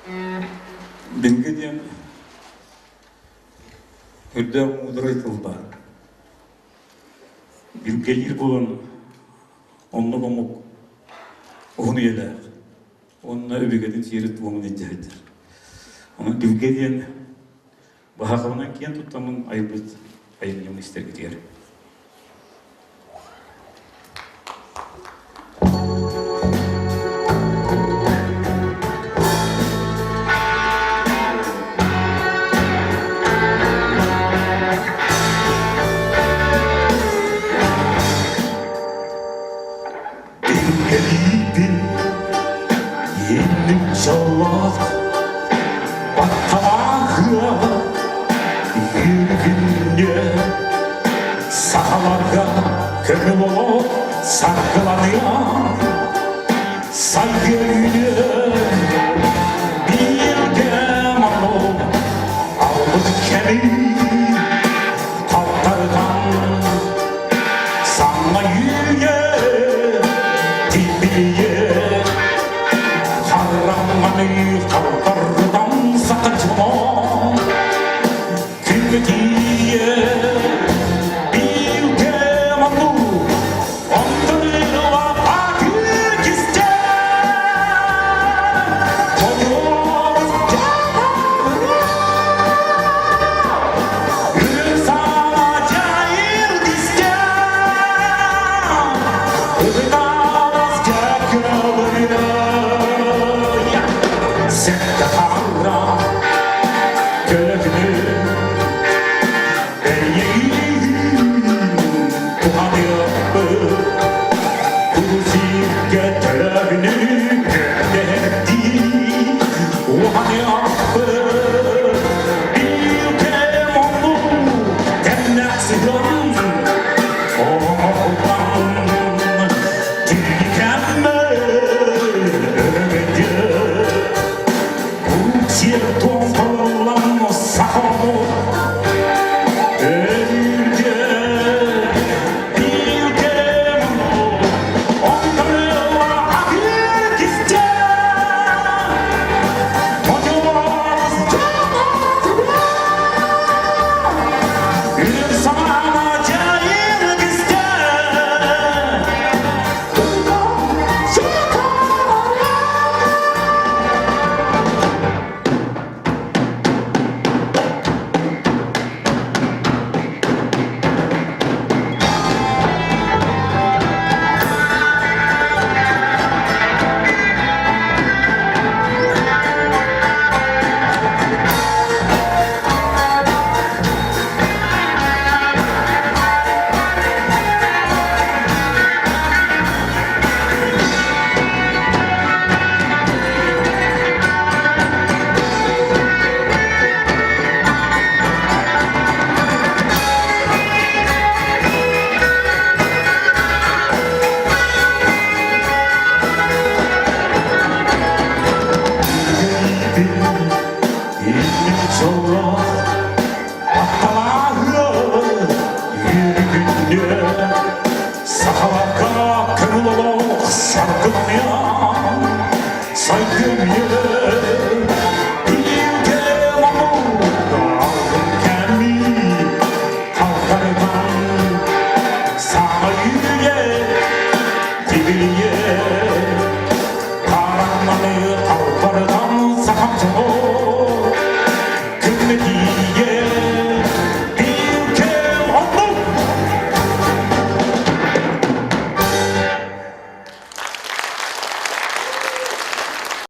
Билге дем hürde mudraytılda. Bilgelir bulun onunla komuk onu yeler. Onunla öbegedin siyaret boğumun edecektir. Ama bilge diyen bahakavından kiyen tutamın ayıbıt ayıbıcım ister gidiyor. İnşallah battamağa yürgünce sahalarda kömür olup saklanıyor saygıyla bir keman olup aldık kemiği kalklardan sana yüge dibiye Karanlığı kalkardan sakatma Kümetiye bir kemanı Ondurla bakık ister Koyuyoruz canları Ürün sana cahil ister Ürün ağız cahil Set the